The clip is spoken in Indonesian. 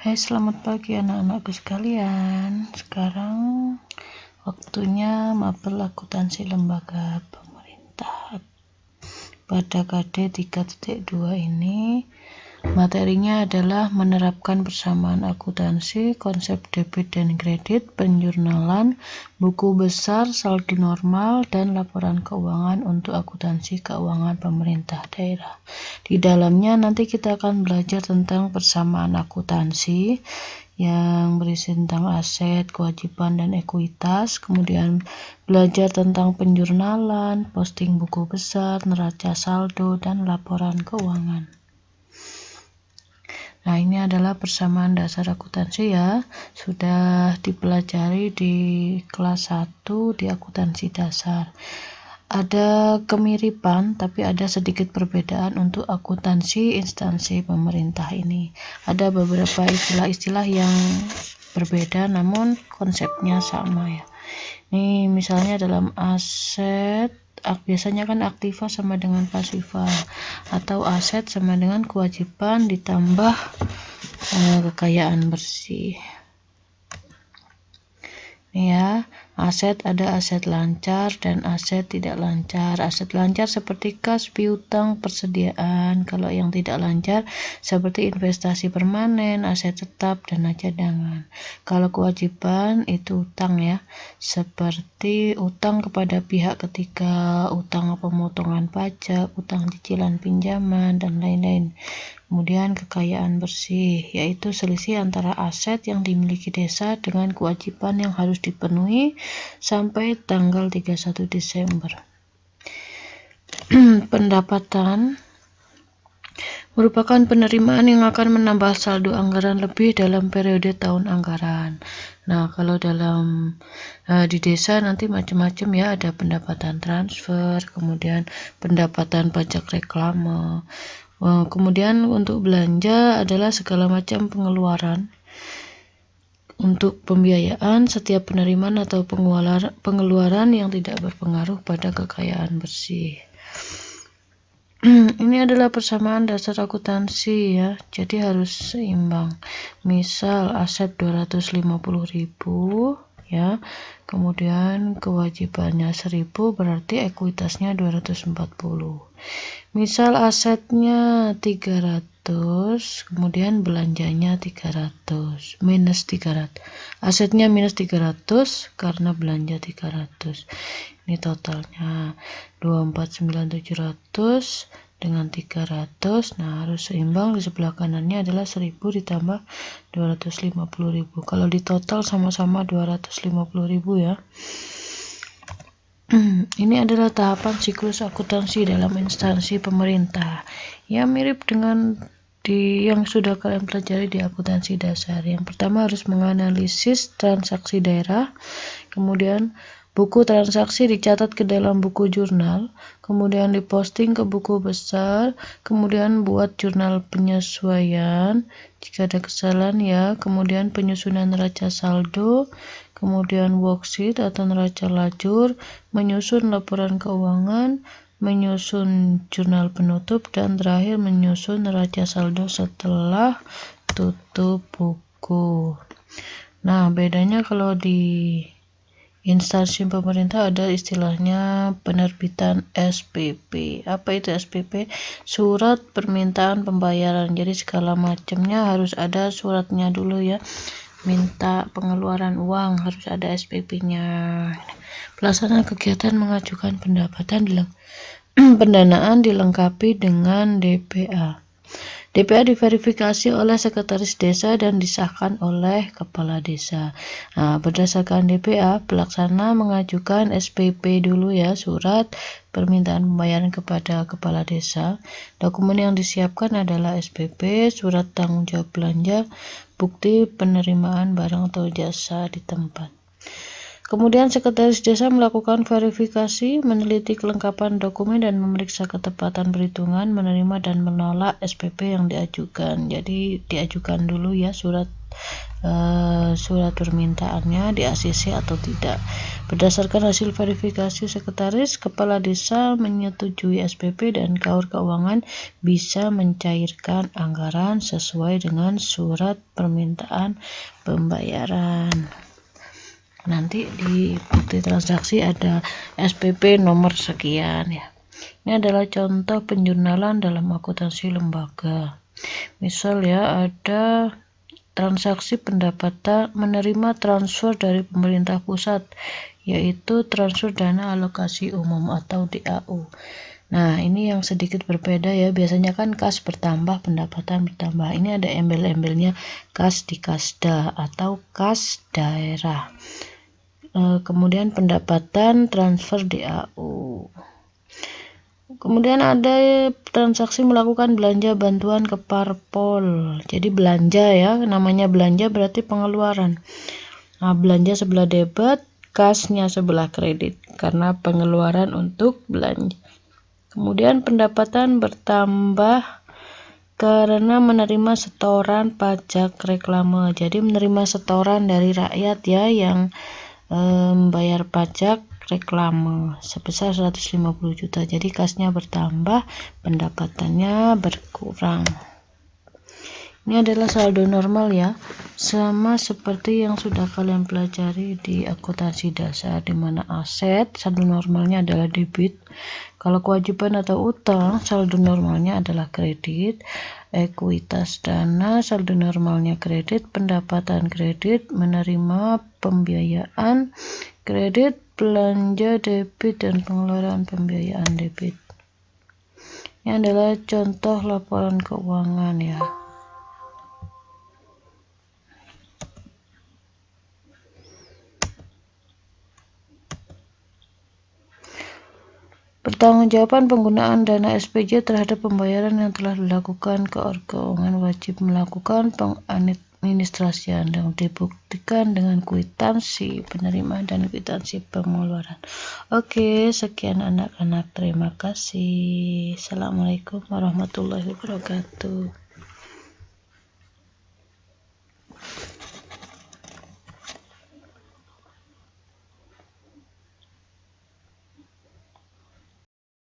Hai, selamat pagi anak-anakku sekalian. Sekarang waktunya mapel akuntansi lembaga pemerintah. Pada KD 3.2 ini materinya adalah menerapkan persamaan akuntansi, konsep debit dan kredit, penjurnalan, buku besar, saldo normal, dan laporan keuangan untuk akuntansi keuangan pemerintah daerah. Di dalamnya nanti kita akan belajar tentang persamaan akuntansi yang berisi tentang aset, kewajiban, dan ekuitas, kemudian belajar tentang penjurnalan, posting buku besar, neraca saldo, dan laporan keuangan. Nah, ini adalah persamaan dasar akuntansi ya, sudah dipelajari di kelas 1 di akuntansi dasar. Ada kemiripan, tapi ada sedikit perbedaan untuk akuntansi instansi pemerintah ini. Ada beberapa istilah-istilah yang berbeda, namun konsepnya sama ya. Ini misalnya dalam aset, biasanya kan aktiva sama dengan pasiva, atau aset sama dengan kewajiban ditambah kekayaan bersih. Ini ya, aset ada aset lancar dan aset tidak lancar. Aset lancar seperti kas, piutang, persediaan. Kalau yang tidak lancar seperti investasi permanen, aset tetap, dana cadangan. Kalau kewajiban itu utang ya, seperti utang kepada pihak ketiga, utang pemotongan pajak, utang cicilan pinjaman, dan lain-lain. Kemudian kekayaan bersih, yaitu selisih antara aset yang dimiliki desa dengan kewajiban yang harus dipenuhi sampai tanggal 31 Desember. Pendapatan merupakan penerimaan yang akan menambah saldo anggaran lebih dalam periode tahun anggaran. Nah, kalau dalam di desa nanti macam-macam ya, ada pendapatan transfer, kemudian pendapatan pajak reklame. Kemudian untuk belanja adalah segala macam pengeluaran untuk pembiayaan setiap penerimaan atau pengeluaran yang tidak berpengaruh pada kekayaan bersih. Ini adalah persamaan dasar akuntansi ya, jadi harus seimbang. Misal aset 250.000 ya, kemudian kewajibannya 1.000, berarti ekuitasnya 240. Misal asetnya 300, kemudian belanjanya 300, minus 300. Asetnya minus 300 karena belanja 300. Ini totalnya 249.700 dengan 300. Nah, harus seimbang. Di sebelah kanannya adalah 1.000 ditambah 250.000. Kalau di total sama-sama 250.000 ya. Ini adalah tahapan siklus akuntansi dalam instansi pemerintah. Ya, mirip dengan yang sudah kalian pelajari di akuntansi dasar. Yang pertama harus menganalisis transaksi daerah, kemudian buku transaksi dicatat ke dalam buku jurnal, kemudian diposting ke buku besar, kemudian buat jurnal penyesuaian jika ada kesalahan ya, kemudian penyusunan neraca saldo, kemudian worksheet atau neraca lajur, menyusun laporan keuangan, menyusun jurnal penutup, dan terakhir menyusun neraca saldo setelah tutup buku. Nah, bedanya kalau di instansi pemerintah ada istilahnya penerbitan SPP. Apa itu SPP? Surat permintaan pembayaran. Jadi segala macamnya harus ada suratnya dulu ya. Minta pengeluaran uang harus ada SPP-nya. Pelaksanaan kegiatan mengajukan pendanaan dilengkapi dengan DPA. DPA diverifikasi oleh sekretaris desa dan disahkan oleh kepala desa. Nah, berdasarkan DPA, pelaksana mengajukan SPP dulu ya, surat permintaan pembayaran kepada kepala desa. Dokumen yang disiapkan adalah SPP, surat tanggung jawab belanja, bukti penerimaan barang atau jasa di tempat. Kemudian Sekretaris Desa melakukan verifikasi, meneliti kelengkapan dokumen, dan memeriksa ketepatan perhitungan, menerima dan menolak SPP yang diajukan. Jadi diajukan dulu ya surat permintaannya di ACC atau tidak. Berdasarkan hasil verifikasi Sekretaris, Kepala Desa menyetujui SPP dan KAUR Keuangan bisa mencairkan anggaran sesuai dengan surat permintaan pembayaran. Nanti di bukti transaksi ada SPP nomor sekian ya. Ini adalah contoh penjurnalan dalam akuntansi lembaga. Misal ya, ada transaksi pendapatan menerima transfer dari pemerintah pusat, yaitu transfer dana alokasi umum atau DAU. Nah, ini yang sedikit berbeda ya. Biasanya kan kas bertambah, pendapatan bertambah. Ini ada embel-embelnya kas di Kasda atau kas daerah. Kemudian pendapatan transfer DAU. Kemudian ada transaksi melakukan belanja bantuan ke parpol. Jadi belanja ya, namanya belanja berarti pengeluaran. Nah, belanja sebelah debit, kasnya sebelah kredit karena pengeluaran untuk belanja. Kemudian pendapatan bertambah karena menerima setoran pajak reklame. Jadi menerima setoran dari rakyat ya yang membayar pajak reklame sebesar 150 juta. Jadi kasnya bertambah, pendapatannya berkurang. Ini adalah saldo normal ya, sama seperti yang sudah kalian pelajari di akuntansi dasar, di mana aset saldo normalnya adalah debit. Kalau kewajiban atau utang, saldo normalnya adalah kredit. Ekuitas dana, saldo normalnya kredit. Pendapatan kredit, menerima pembiayaan kredit, belanja debit, dan pengeluaran pembiayaan debit. Ini adalah contoh laporan keuangan ya. Pertanggungjawaban penggunaan dana SPJ terhadap pembayaran yang telah dilakukan. KAUR Keuangan wajib melakukan pengadministrasian yang dibuktikan dengan kwitansi penerimaan dan kwitansi pengeluaran. Oke, sekian anak-anak. Terima kasih. Assalamualaikum warahmatullahi wabarakatuh.